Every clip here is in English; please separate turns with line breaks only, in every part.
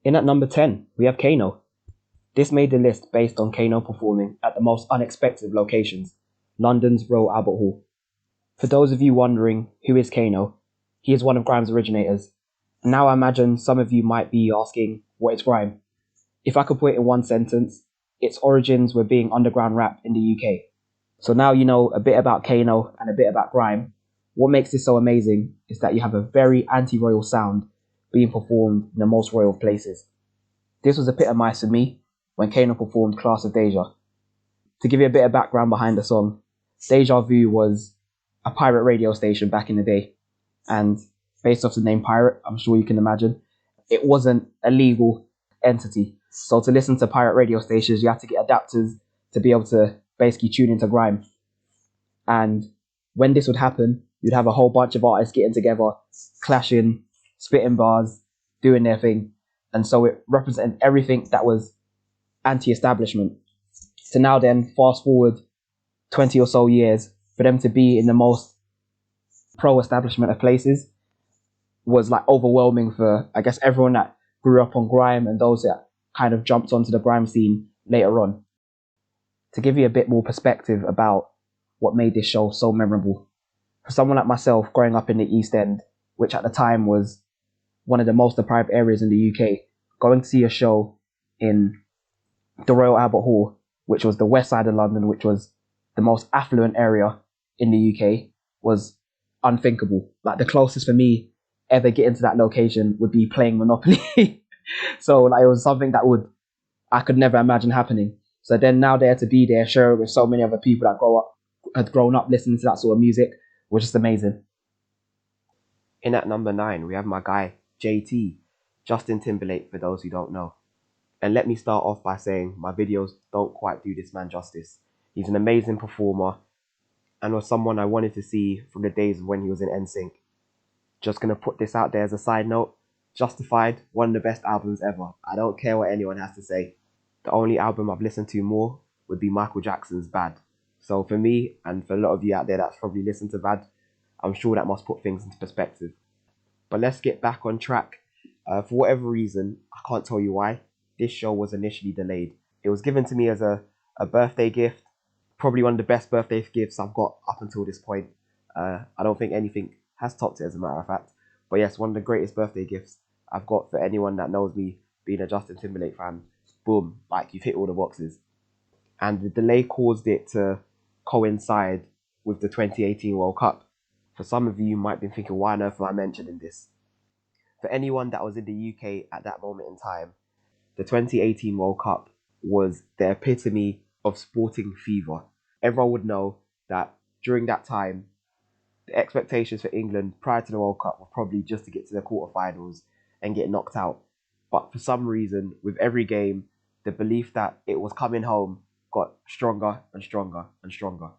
In at number 10, we have Kano. This made the list based on Kano performing at the most unexpected locations, London's Royal Albert Hall. For those of you wondering who is Kano, he is one of Grime's originators. Now I imagine some of you might be asking, what is Grime? If I could put it in one sentence, its origins were being underground rap in the UK. So now you know a bit about Kano and a bit about Grime. What makes this so amazing is that you have a very anti-royal sound being performed in the most royal of places. This was epitomised for me when Kano performed Class of Deja. To give you a bit of background behind the song, Deja Vu was a pirate radio station back in the day, and based off the name pirate, I'm sure you can imagine, it wasn't a legal entity. So to listen to pirate radio stations, you had to get adapters to be able to basically tune into Grime. And when this would happen, you'd have a whole bunch of artists getting together, clashing, spitting bars, doing their thing. And so it represented everything that was anti-establishment. So now then, fast forward 20 or so years, for them to be in the most pro-establishment of places was like overwhelming for, I guess, everyone that grew up on Grime and those that kind of jumped onto the Grime scene later on. To give you a bit more perspective about what made this show so memorable, for someone like myself growing up in the East End, which at the time was one of the most deprived areas in the UK, going to see a show in the Royal Albert Hall, which was the west side of London, which was the most affluent area in the UK, was unthinkable. Like, the closest for me ever getting to that location would be playing Monopoly. So like, it was something that I could never imagine happening. So then now there to be there, share it with so many other people that had grown up listening to that sort of music, was just amazing. In at number 9, we have my guy, JT, Justin Timberlake, for those who don't know. And let me start off by saying my videos don't quite do this man justice. He's an amazing performer and was someone I wanted to see from the days when he was in NSYNC. Just gonna put this out there as a side note. Justified, one of the best albums ever. I don't care what anyone has to say. The only album I've listened to more would be Michael Jackson's Bad. So for me, and for a lot of you out there that's probably listened to Bad, I'm sure that must put things into perspective. But let's get back on track. For whatever reason, I can't tell you why, this show was initially delayed. It was given to me as a birthday gift, probably one of the best birthday gifts I've got up until this point. I don't think anything has topped it, as a matter of fact. But yes, one of the greatest birthday gifts I've got for anyone that knows me, being a Justin Timberlake fan. Boom, like, you've hit all the boxes. And the delay caused it to coincide with the 2018 World Cup. For some of you might be thinking, why on earth am I mentioning this? For anyone that was in the UK at that moment in time, the 2018 World Cup was the epitome of sporting fever. Everyone would know that during that time, the expectations for England prior to the World Cup were probably just to get to the quarterfinals and get knocked out. But for some reason, with every game, the belief that it was coming home got stronger and stronger and stronger.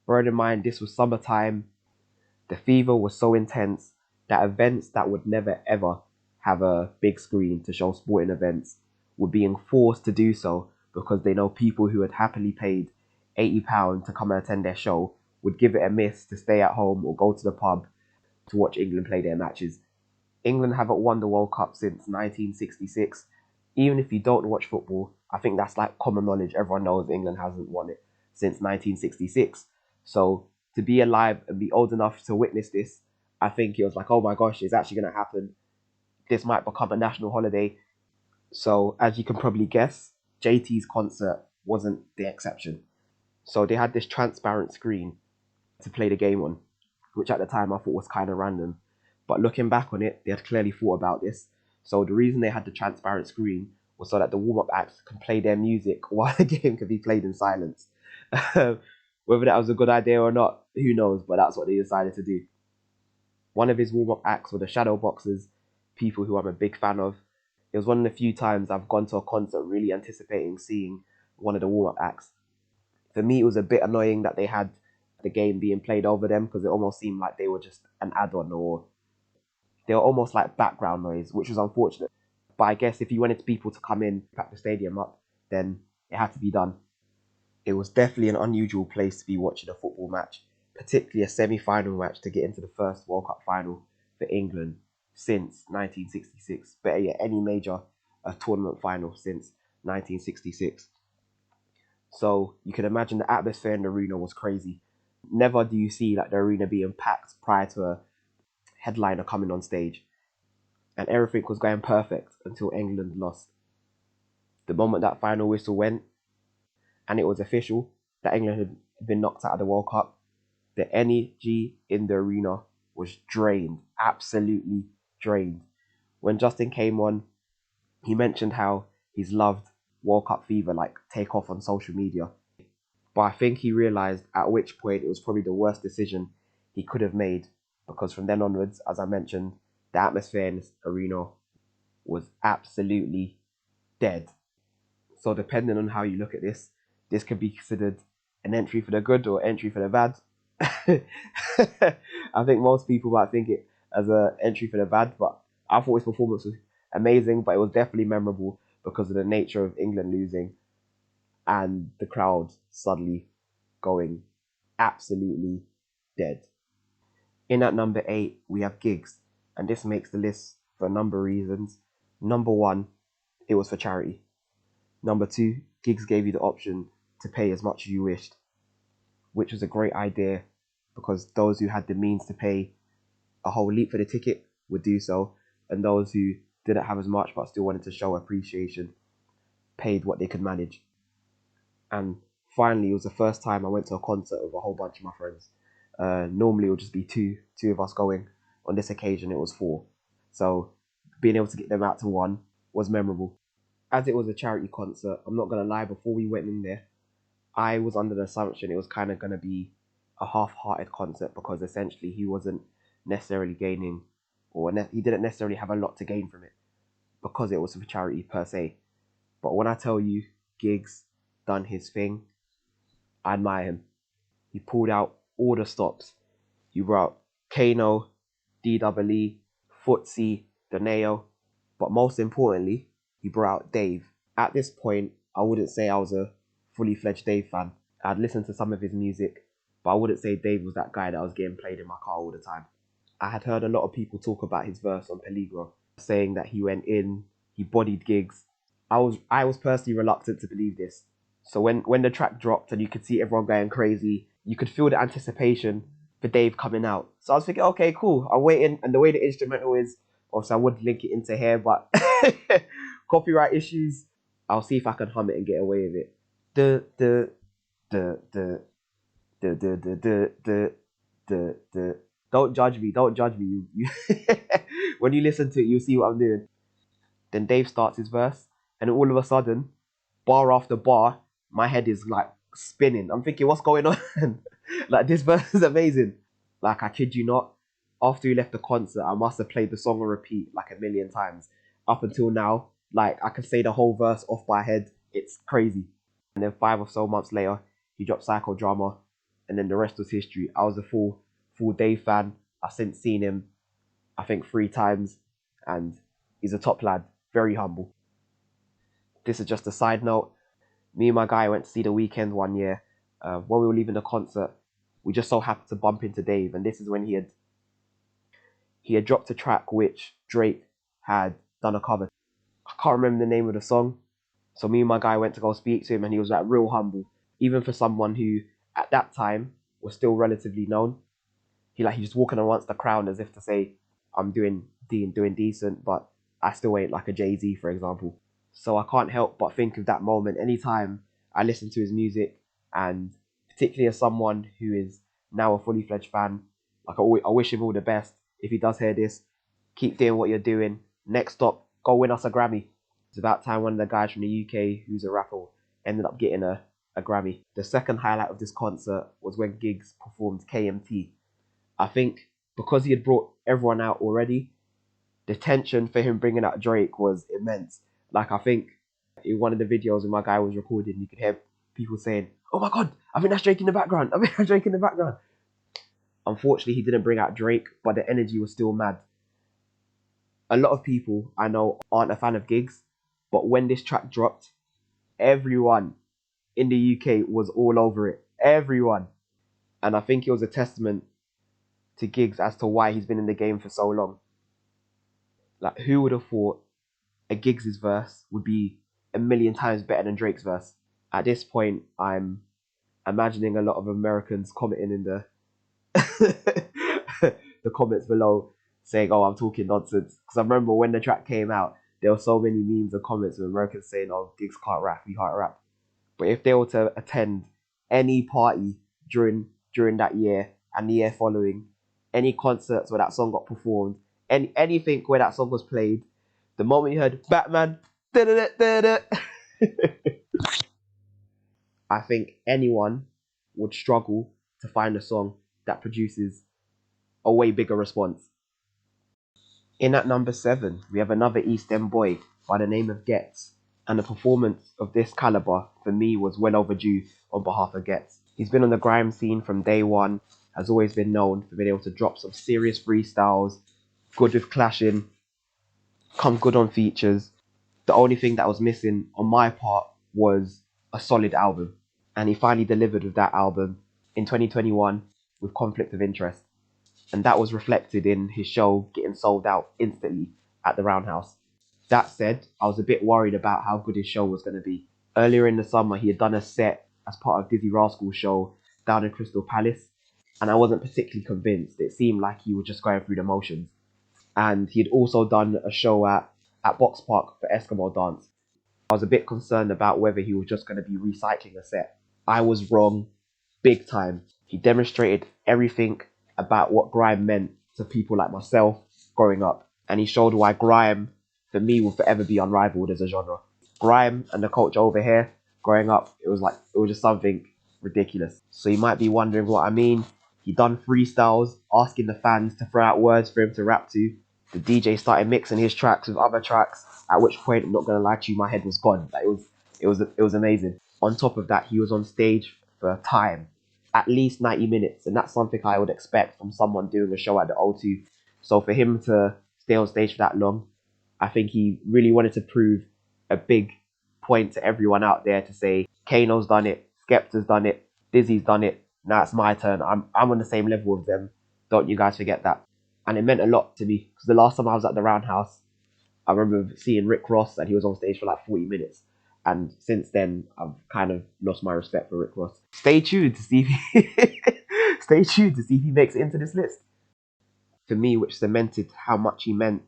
Bearing in mind, this was summertime, the fever was so intense that events that would never ever have a big screen to show sporting events were being forced to do so because they know people who had happily paid £80 to come and attend their show would give it a miss to stay at home or go to the pub to watch England play their matches. England haven't won the World Cup since 1966. Even if you don't watch football, I think that's like common knowledge. Everyone knows England hasn't won it since 1966. So to be alive and be old enough to witness this, I think it was like, oh my gosh, it's actually going to happen. This might become a national holiday. So as you can probably guess, JT's concert wasn't the exception. So they had this transparent screen to play the game on, which at the time I thought was kind of random. But looking back on it, they had clearly thought about this. So the reason they had the transparent screen was so that the warm-up acts can play their music while the game could be played in silence. Whether that was a good idea or not, who knows, but that's what they decided to do. One of his warm-up acts were the Shadow Boxers, people who I'm a big fan of. It was one of the few times I've gone to a concert really anticipating seeing one of the warm-up acts. For me, it was a bit annoying that they had the game being played over them because it almost seemed like they were just an add-on, or they were almost like background noise, which was unfortunate. But I guess if you wanted people to come in, pack the stadium up, then it had to be done. It was definitely an unusual place to be watching a football match, particularly a semi-final match to get into the first World Cup final for England since 1966. Better yet, any major a tournament final since 1966. So you can imagine the atmosphere in the arena was crazy. Never do you see like the arena being packed prior to a headliner coming on stage. And everything was going perfect until England lost. The moment that final whistle went and it was official that England had been knocked out of the World Cup, the energy in the arena was drained, absolutely drained. When Justin came on, he mentioned how he's loved World Cup fever like take off on social media. But I think he realised at which point it was probably the worst decision he could have made, because from then onwards, as I mentioned, the atmosphere in this arena was absolutely dead. So depending on how you look at this could be considered an entry for the good or entry for the bad. I think most people might think it as an entry for the bad, but I thought his performance was amazing, but it was definitely memorable because of the nature of England losing and the crowd suddenly going absolutely dead. In at number 8, we have gigs, and this makes the list for a number of reasons. Number 1, it was for charity. Number 2, gigs gave you the option to pay as much as you wished, which was a great idea because those who had the means to pay a whole leap for the ticket would do so, and those who didn't have as much but still wanted to show appreciation paid what they could manage. And finally, it was the first time I went to a concert with a whole bunch of my friends. Normally, it would just be two of us going. On this occasion, it was 4. So being able to get them out to 1 was memorable. As it was a charity concert, I'm not going to lie, before we went in there, I was under the assumption it was kind of going to be a half-hearted concert because essentially he wasn't necessarily gaining, or he didn't necessarily have a lot to gain from it because it was for charity per se. But when I tell you Giggs done his thing, I admire him. He pulled out all the stops. He brought Kano, DWE, Footsie, Doneo, but most importantly, he brought out Dave. At this point, I wouldn't say I was a fully fledged Dave fan. I'd listened to some of his music, but I wouldn't say Dave was that guy that was getting played in my car all the time. I had heard a lot of people talk about his verse on Peligro, saying that he went in, he bodied Giggs. I was personally reluctant to believe this. So when the track dropped and you could see everyone going crazy, you could feel the anticipation for Dave coming out. So I was thinking, okay, cool. I'm waiting, and the way the instrumental is, obviously I would link it into here, but copyright issues. I'll see if I can hum it and get away with it. The the. Don't judge me. Don't judge me. When you listen to it, you'll see what I'm doing. Then Dave starts his verse, and all of a sudden, bar after bar, my head is like spinning. I'm thinking, what's going on? Like, this verse is amazing. Like, I kid you not, after we left the concert, I must have played the song on repeat like a million times. Up until now, like, I can say the whole verse off by head. It's crazy. And then 5 or so months later, he dropped Psychodrama, and then the rest was history. I was a full Dave fan. I've since seen him, I think, 3 times, and he's a top lad, very humble. This is just a side note. Me and my guy went to see The Weeknd one year. When we were leaving the concert, we just so happened to bump into Dave, and this is when he had dropped a track which Drake had done a cover. I can't remember the name of the song, so me and my guy went to go speak to him, and he was like real humble, even for someone who at that time was still relatively known. He just walking amongst the crowd as if to say, I'm doing decent, but I still ain't like a Jay-Z, for example. So I can't help but think of that moment anytime I listen to his music, and particularly as someone who is now a fully fledged fan, like I wish him all the best. If he does hear this, keep doing what you're doing. Next stop, go win us a Grammy. It's about time one of the guys from the UK who's a rapper ended up getting a Grammy. The second highlight of this concert was when Giggs performed KMT. I think because he had brought everyone out already, the tension for him bringing out Drake was immense. Like, I think in one of the videos when my guy was recording, you could hear people saying, "Oh my god, I think that's Drake in the background. I think that's Drake in the background." Unfortunately, he didn't bring out Drake, but the energy was still mad. A lot of people I know aren't a fan of Giggs, but when this track dropped, everyone in the UK was all over it. Everyone. And I think it was a testament to Giggs as to why he's been in the game for so long. Like, who would have thought a Giggs' verse would be a million times better than Drake's verse. At this point, I'm imagining a lot of Americans commenting in the the comments below saying, "Oh, I'm talking nonsense." Because I remember when the track came out, there were so many memes and comments of Americans saying, "Oh, Giggs can't rap, he can't rap." But if they were to attend any party during that year and the year following, any concerts where that song got performed, anything where that song was played, the moment you heard Batman, I think anyone would struggle to find a song that produces a way bigger response. In at number 7, we have another East End boy by the name of Getz, and a performance of this caliber for me was well overdue on behalf of Getz. He's been on the grime scene from day one, has always been known for being able to drop some serious freestyles, good with clashing, come good on features. The only thing that was missing on my part was a solid album, and he finally delivered with that album in 2021 with Conflict of Interest, and that was reflected in his show getting sold out instantly at the Roundhouse. That said, I was a bit worried about how good his show was going to be. Earlier in the summer, he had done a set as part of Dizzy Rascal's show down in Crystal Palace, and I wasn't particularly convinced. It seemed like he was just going through the motions. And he had also done a show at Box Park for Eskimo Dance. I was a bit concerned about whether he was just going to be recycling a set. I was wrong, big time. He demonstrated everything about what grime meant to people like myself growing up, and he showed why grime, for me, will forever be unrivaled as a genre. Grime and the culture over here, growing up, it was just something ridiculous. So you might be wondering what I mean. He done freestyles, asking the fans to throw out words for him to rap to. The DJ started mixing his tracks with other tracks. At which point, I'm not gonna lie to you, my head was gone. Like it was amazing. On top of that, he was on stage for time, at least 90 minutes, and that's something I would expect from someone doing a show at the O2. So for him to stay on stage for that long, I think he really wanted to prove a big point to everyone out there to say, Kano's done it, Skepta's done it, Dizzy's done it. Now it's my turn. I'm on the same level with them. Don't you guys forget that. And it meant a lot to me because the last time I was at the Roundhouse, I remember seeing Rick Ross and he was on stage for like 40 minutes. And since then, I've kind of lost my respect for Rick Ross. Stay tuned to see if he stay tuned to see if he makes it into this list. For me, which cemented how much he meant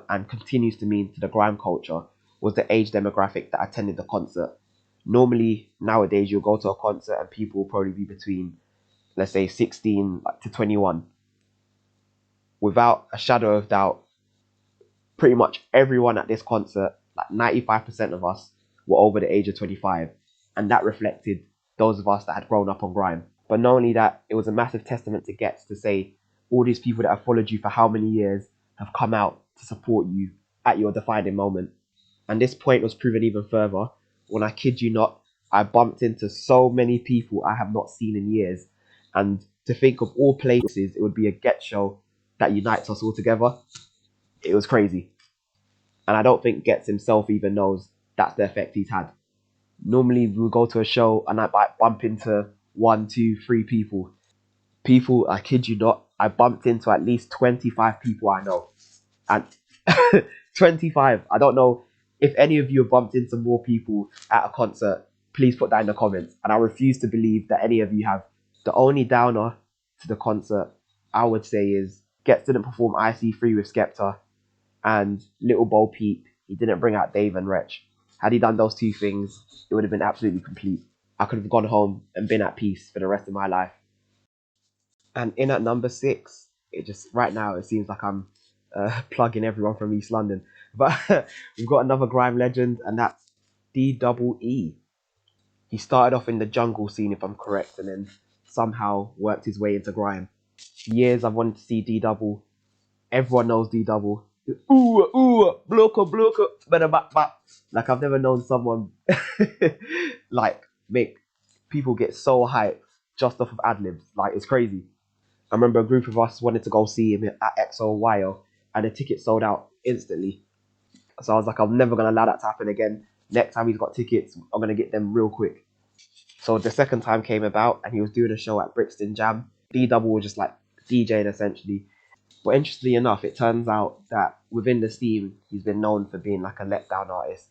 and continues to mean to the grime culture, was the age demographic that attended the concert. Normally, nowadays, you'll go to a concert and people will probably be between, let's say, 16 to 21. Without a shadow of doubt, pretty much everyone at this concert, like 95% of us, were over the age of 25. And that reflected those of us that had grown up on grime. But not only that, it was a massive testament to Getz to say all these people that have followed you for how many years have come out to support you at your defining moment. And this point was proven even further when, I kid you not, I bumped into so many people I have not seen in years. And to think of all places, it would be a Getz show that unites us all together. It was crazy. And I don't think Getz himself even knows that's the effect he's had. Normally, we'll go to a show and I might bump into 1, 2, 3 people. People, I kid you not, I bumped into at least 25 people I know. And 25. I don't know if any of you have bumped into more people at a concert. Please put that in the comments. And I refuse to believe that any of you have. The only downer to the concert, I would say, is Getz didn't perform IC3 with Skepta, and Little Bo Peep, he didn't bring out Dave and Wretch. Had he done those two things, it would have been absolutely complete. I could have gone home and been at peace for the rest of my life. And in at number 6, it just right now it seems like I'm plugging everyone from East London, but we've got another grime legend, and that's DEE. He started off in the jungle scene, if I'm correct, and then somehow worked his way into grime. For years I've wanted to see D Double. Everyone knows D Double. Ooh, ooh, bloka, better back. Like, I've never known someone like make people get so hyped just off of ad libs. Like, it's crazy. I remember a group of us wanted to go see him at XOYO, and the tickets sold out instantly. So I was like, I'm never gonna allow that to happen again. Next time he's got tickets, I'm gonna get them real quick. So the second time came about, and he was doing a show at Brixton Jam. D Double was just like DJing essentially.
But interestingly enough, it turns out that within the scene, he's been known for being like a letdown artist.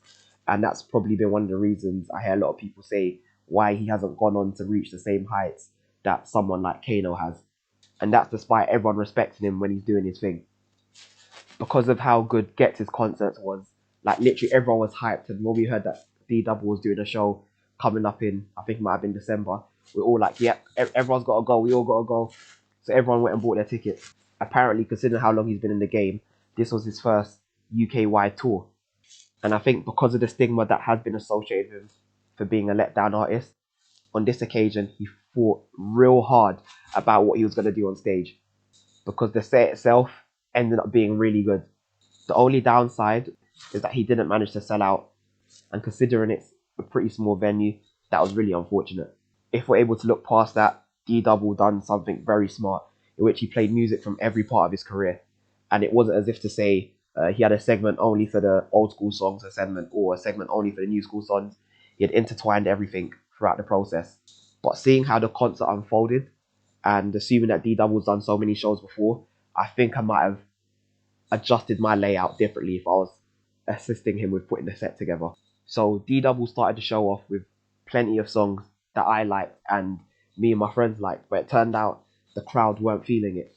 And that's probably been one of the reasons I hear a lot of people say why he hasn't gone on to reach the same heights that someone like Kano has. And that's despite everyone respecting him when he's doing his thing. Because of how good Gets' concerts was, like literally everyone was hyped. And when we heard that D Double was doing a show coming up in, I think it might have been December, we're all like, yep, everyone's got to go. We all got to go. So everyone went and bought their tickets. Apparently, considering how long he's been in the game, this was his first UK wide tour. And I think because of the stigma that has been associated with him for being a letdown artist, on this occasion, he fought real hard about what he was going to do on stage because the set itself ended up being really good. The only downside is that he didn't manage to sell out, and considering it's a pretty small venue, that was really unfortunate. If we're able to look past that, D Double done something very smart, in which he played music from every part of his career, and it wasn't as if to say he had a segment only for the old school songs, a segment or a segment only for the new school songs. He had intertwined everything throughout the process. But seeing how the concert unfolded, and assuming that D Double's done so many shows before, I think I might have adjusted my layout differently if I was assisting him with putting the set together. So D Double started the show off with plenty of songs that I liked and me and my friends liked, but it turned out the crowd weren't feeling it.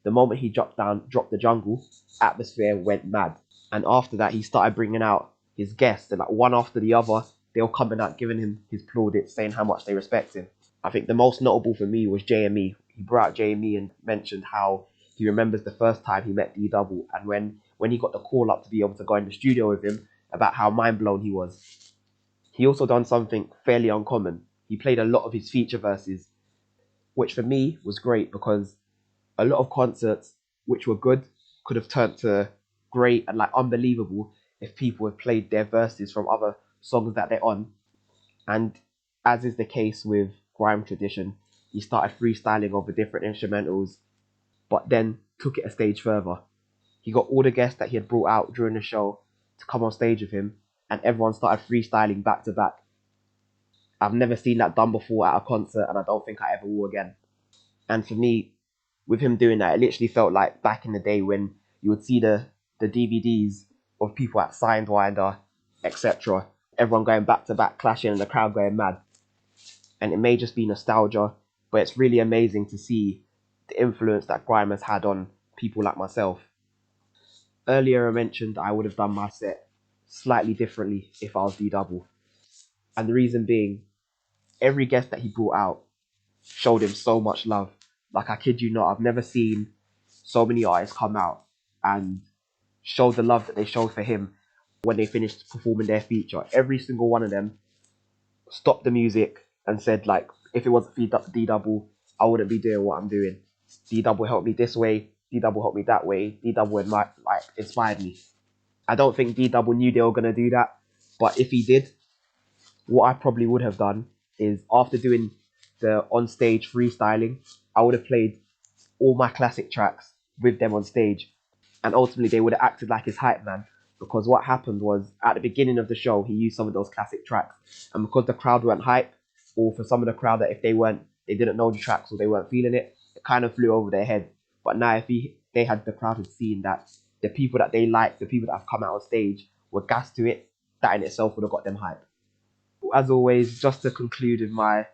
The moment he dropped the jungle, atmosphere went mad. And after that, he started bringing out his guests, and like one after the other, they were coming out giving him his plaudits, saying how much they respect him. I think the most notable for me was JME. He brought out JME and mentioned how he remembers the first time he met D Double, and when he got the call up to be able to go in the studio with him, about how mind blown he was. He also done something fairly uncommon. He played a lot of his feature verses, which for me was great because a lot of concerts which were good could have turned to great and like unbelievable if people had played their verses from other songs that they're on. And as is the case with Grime Tradition, he started freestyling over different instrumentals, but then took it a stage further. He got all the guests that he had brought out during the show to come on stage with him, and everyone started freestyling back to back. I've never seen that done before at a concert, and I don't think I ever will again. And for me, with him doing that, it literally felt like back in the day when you would see the DVDs of people at Sidewinder, etc. Everyone going back to back, clashing, and the crowd going mad. And it may just be nostalgia, but it's really amazing to see the influence that grime has had on people like myself. Earlier, I mentioned I would have done my set slightly differently if I was D Double, and the reason being, every guest that he brought out showed him so much love. Like I kid you not, I've never seen so many artists come out and show the love that they showed for him when they finished performing their feature. Every single one of them stopped the music and said like, if it wasn't for D Double, I wouldn't be doing what I'm doing. D Double helped me this way. D Double helped me that way. D Double inspired me. I don't think D Double knew they were gonna do that, but if he did, what I probably would have done is after doing the on stage freestyling, I would have played all my classic tracks with them on stage, and ultimately they would have acted like his hype man. Because what happened was at the beginning of the show, he used some of those classic tracks, and because the crowd weren't hype, or for some of the crowd that if they didn't know the tracks or they weren't feeling it, it kind of flew over their head. But now if they had the crowd had seen that the people that they like, the people that have come out on stage were gassed to it, that in itself would have got them hype. As always, just to conclude with my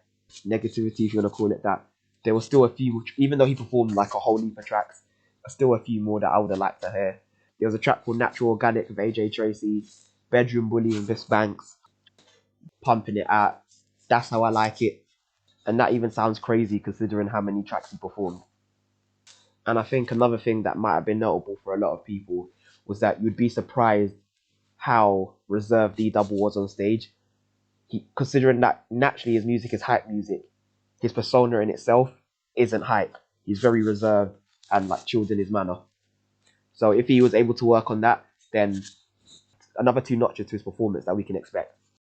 negativity, if you want to call it that, there was still a few, even though he performed like a whole heap of tracks, still a few more that I would have liked to hear. There was a track called Natural Organic with AJ Tracy, Bedroom Bully with Miss Banks, Pumping It Out, That's How I Like It, and that even sounds crazy considering how many tracks he performed. And I think another thing that might have been notable for a lot of people was that you'd be surprised how reserved D Double was on stage. Considering that naturally his music is hype music, his persona in itself isn't hype. He's very reserved and like chilled in his manner. So if he was able to work on that, then another two notches to his performance that we can expect.